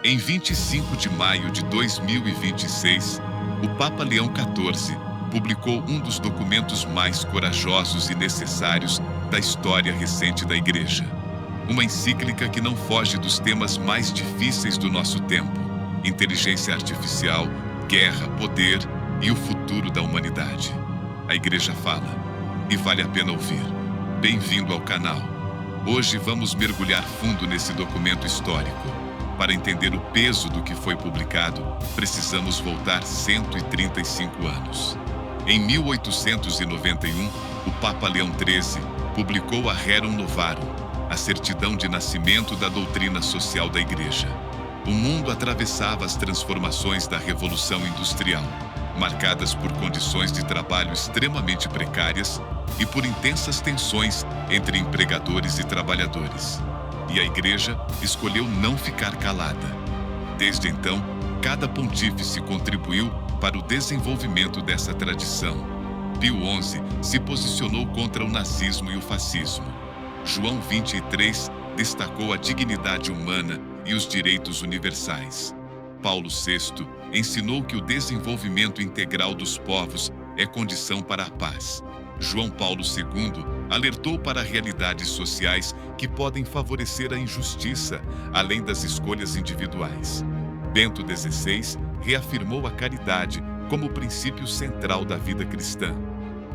Em 25 de maio de 2026, o Papa Leão XIV publicou um dos documentos mais corajosos e necessários da história recente da Igreja. Uma encíclica que não foge dos temas mais difíceis do nosso tempo: inteligência artificial, guerra, poder e o futuro da humanidade. A Igreja fala, e vale a pena ouvir. Bem-vindo ao canal. Hoje vamos mergulhar fundo nesse documento histórico. Para entender o peso do que foi publicado, precisamos voltar 135 anos. Em 1891, o Papa Leão XIII publicou a Rerum Novarum, a certidão de nascimento da doutrina social da Igreja. O mundo atravessava as transformações da Revolução Industrial, marcadas por condições de trabalho extremamente precárias e por intensas tensões entre empregadores e trabalhadores. E a Igreja escolheu não ficar calada. Desde então, cada pontífice contribuiu para o desenvolvimento dessa tradição. Pio XI se posicionou contra o nazismo e o fascismo. João XXIII destacou a dignidade humana e os direitos universais. Paulo VI ensinou que o desenvolvimento integral dos povos é condição para a paz. João Paulo II alertou para realidades sociais que podem favorecer a injustiça, além das escolhas individuais. Bento XVI reafirmou a caridade como princípio central da vida cristã.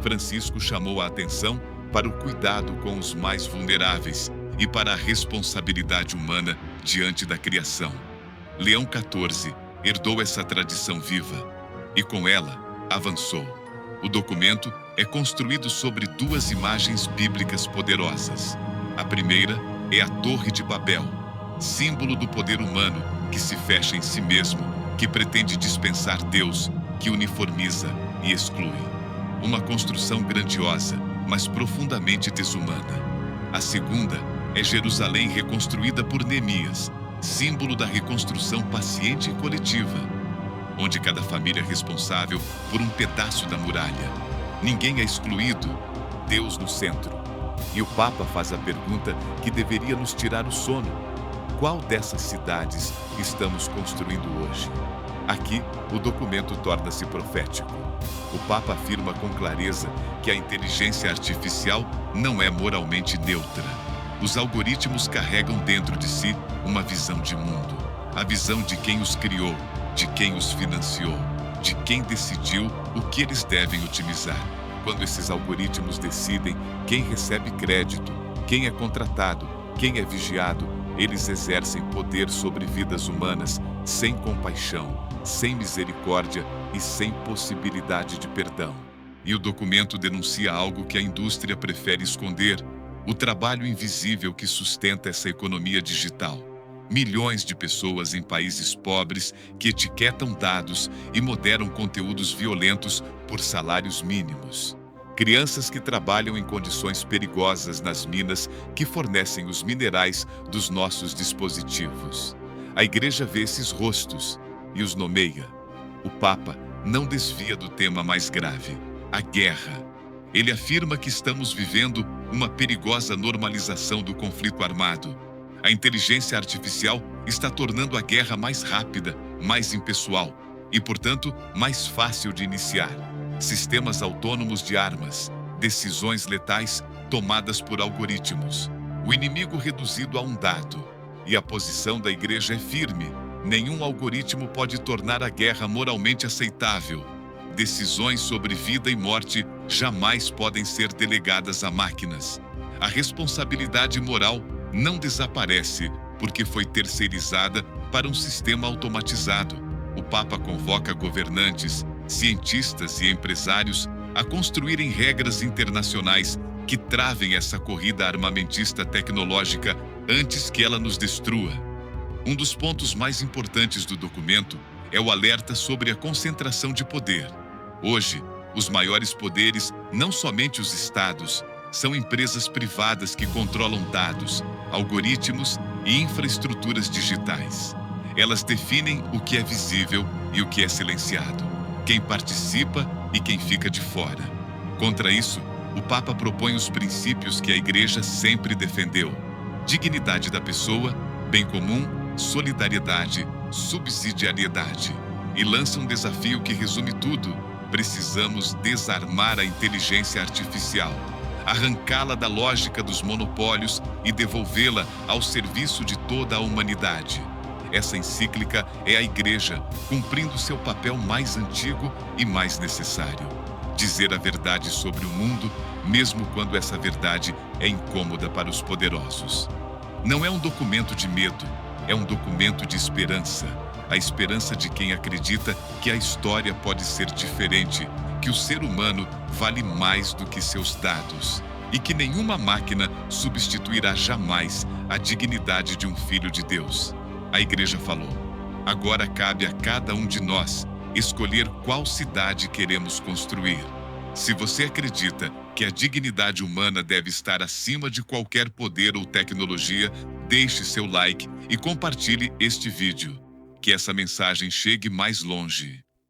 Francisco chamou a atenção para o cuidado com os mais vulneráveis e para a responsabilidade humana diante da criação. Leão XIV herdou essa tradição viva e, com ela, avançou. O documento é construído sobre duas imagens bíblicas poderosas. A primeira é a Torre de Babel, símbolo do poder humano que se fecha em si mesmo, que pretende dispensar Deus, que uniformiza e exclui. Uma construção grandiosa, mas profundamente desumana. A segunda é Jerusalém reconstruída por Neemias, símbolo da reconstrução paciente e coletiva, onde cada família é responsável por um pedaço da muralha. Ninguém é excluído, Deus no centro. E o Papa faz a pergunta que deveria nos tirar o sono: qual dessas cidades estamos construindo hoje? Aqui, o documento torna-se profético. O Papa afirma com clareza que a inteligência artificial não é moralmente neutra. Os algoritmos carregam dentro de si uma visão de mundo, a visão de quem os criou, de quem os financiou, de quem decidiu o que eles devem otimizar. Quando esses algoritmos decidem quem recebe crédito, quem é contratado, quem é vigiado, eles exercem poder sobre vidas humanas sem compaixão, sem misericórdia e sem possibilidade de perdão. E o documento denuncia algo que a indústria prefere esconder: o trabalho invisível que sustenta essa economia digital. Milhões de pessoas em países pobres que etiquetam dados e moderam conteúdos violentos por salários mínimos. Crianças que trabalham em condições perigosas nas minas que fornecem os minerais dos nossos dispositivos. A Igreja vê esses rostos e os nomeia. O Papa não desvia do tema mais grave: a guerra. Ele afirma que estamos vivendo uma perigosa normalização do conflito armado. A inteligência artificial está tornando a guerra mais rápida, mais impessoal e, portanto, mais fácil de iniciar. Sistemas autônomos de armas, decisões letais tomadas por algoritmos, o inimigo reduzido a um dado. E a posição da Igreja é firme: nenhum algoritmo pode tornar a guerra moralmente aceitável. Decisões sobre vida e morte jamais podem ser delegadas a máquinas. A responsabilidade moral não desaparece porque foi terceirizada para um sistema automatizado. O Papa convoca governantes, cientistas e empresários a construírem regras internacionais que travem essa corrida armamentista tecnológica antes que ela nos destrua. Um dos pontos mais importantes do documento é o alerta sobre a concentração de poder. Hoje, os maiores poderes, não somente os estados, são empresas privadas que controlam dados, algoritmos e infraestruturas digitais. Elas definem o que é visível e o que é silenciado, quem participa e quem fica de fora. Contra isso, o Papa propõe os princípios que a Igreja sempre defendeu: dignidade da pessoa, bem comum solidariedade, subsidiariedade. E lança um desafio que resume tudo: precisamos desarmar a inteligência artificial, arrancá-la da lógica dos monopólios e devolvê-la ao serviço de toda a humanidade. Essa encíclica é a Igreja cumprindo seu papel mais antigo e mais necessário: dizer a verdade sobre o mundo, mesmo quando essa verdade é incômoda para os poderosos. Não é um documento de medo, é um documento de esperança. A esperança de quem acredita que a história pode ser diferente, que o ser humano vale mais do que seus dados e que nenhuma máquina substituirá jamais a dignidade de um filho de Deus. A Igreja falou: agora cabe a cada um de nós escolher qual cidade queremos construir. Se você acredita que a dignidade humana deve estar acima de qualquer poder ou tecnologia, deixe seu like e compartilhe este vídeo. Que essa mensagem chegue mais longe.